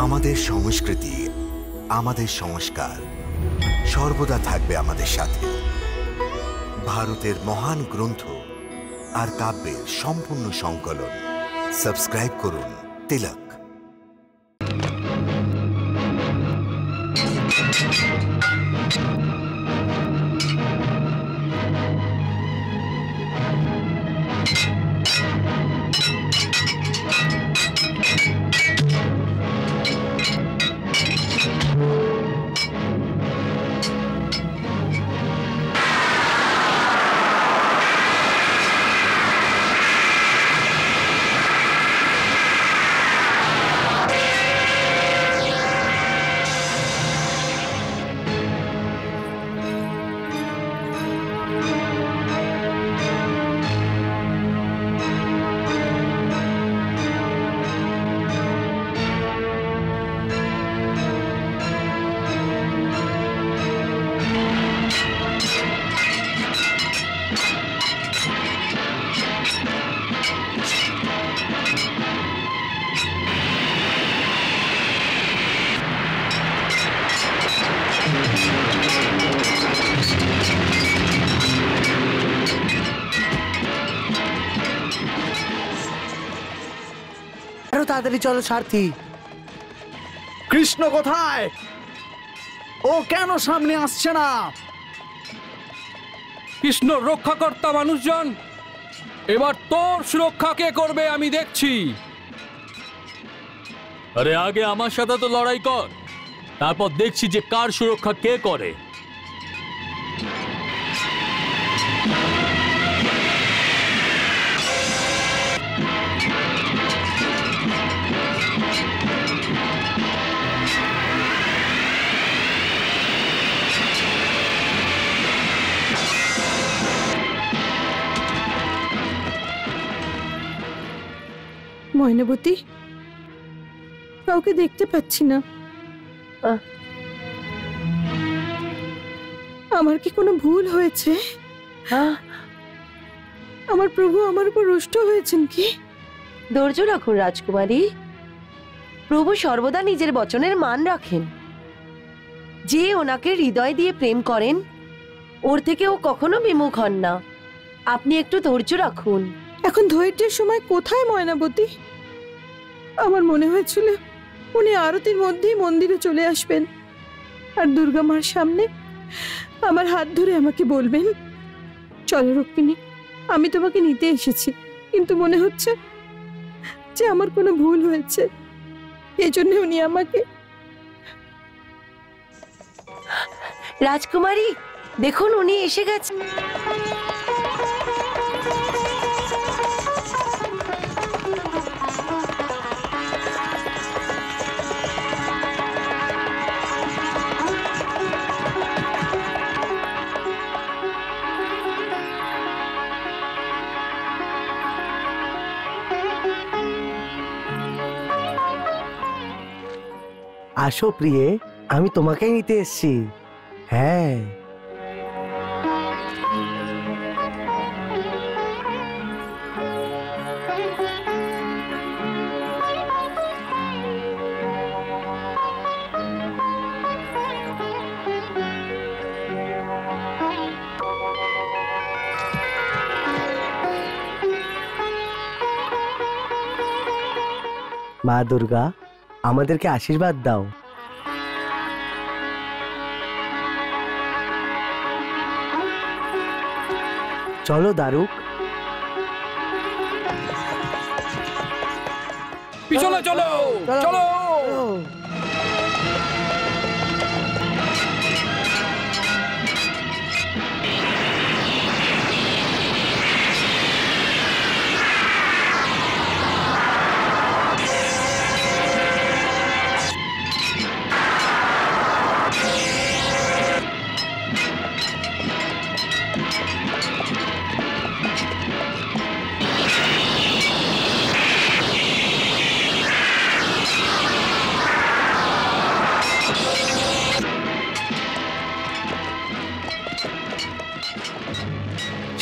আমাদের সংস্কৃতি, আমাদের সংস্কার সর্বদা থাকবে আমাদের সাথে। ভারতের মহান গ্রন্থ আর কাব্যের সম্পূর্ণ সংকলন। সাবস্ক্রাইব করুন তিলক। তাড়াতাড়ি চলো সারথি। কৃষ্ণ কোথায়? ও কেন সামনে আসছে না? কৃষ্ণ রক্ষাকর্তা মানুষজন, এবার তোর সুরক্ষা কে করবে আমি দেখছি। আরে আগে আমার সাথে তো লড়াই কর, তারপর দেখছি যে কার সুরক্ষা কে করে। ময়নাবতী, কাউকে দেখতে পাচ্ছি না। আমার কি কোনো ভুল হয়েছে? আমার প্রভু আমার উপর রুষ্ট হয়েছেন কি? ধৈর্য রাখুন রাজকুমারী। প্রভু সর্বদা নিজের বচনের মান রাখেন। যে ওনাকে হৃদয় দিয়ে প্রেম করেন, ওর থেকে ও কখনো বিমুখ হন না। আপনি একটু ধৈর্য রাখুন। এখন ধৈর্যের সময় কোথায় ময়নাবতী? আমার মনে হয়েছিল উনি আরতির মধ্যেই মন্দিরে চলে আসবেন আর দুর্গা মার সামনে আমার হাত ধরে আমাকে বলবেন, চলো রুক্মিণী, আমি তোমাকে নিতে এসেছি। কিন্তু মনে হচ্ছে যে আমার কোনো ভুল হয়েছে, এই জন্য উনি আমাকে। রাজকুমারী দেখুন, উনি এসে গেছেন। আসো প্রিয়ে, আমি তোমাকেই নিতে এসেছি। হ্যাঁ, মা দুর্গা, আমাদেরকে আশীর্বাদ দাও। চলো দারুক। পিছনে চলো চলো।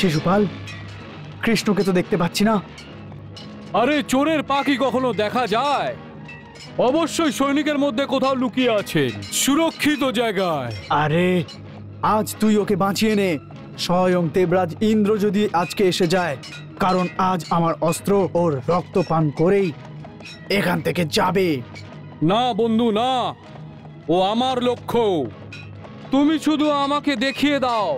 শিশুপাল, কৃষ্ণকে তো দেখতে পাচ্ছি না। আরে চোরের পাখি কখনো দেখা যায়? অবশ্যই সৈনিকের মধ্যে কোথাও লুকিয়ে আছেন, সুরক্ষিত জায়গায়। আরে আজ তুই ওকে বাঁচিয়ে নে, স্বয়ং দেবরাজ ইন্দ্র যদি আজকে এসে যায়, কারণ আজ আমার অস্ত্র ওর রক্ত পান করেই এখান থেকে যাবে। না বন্ধু না, ও আমার লক্ষ্য। তুমি শুধু আমাকে দেখিয়ে দাও,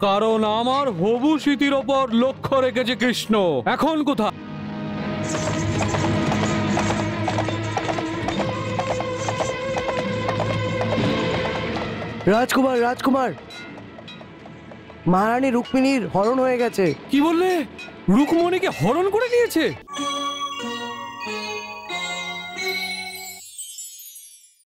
কারণ আমার হবু স্মৃতির ওপর লক্ষ্য রেখেছে কৃষ্ণ। এখন কোথায়? রাজকুমার রাজকুমার, মহারানী রুক্মিণীর হরণ হয়ে গেছে। কি বললে? রুকমণিকে হরণ করে নিয়েছে?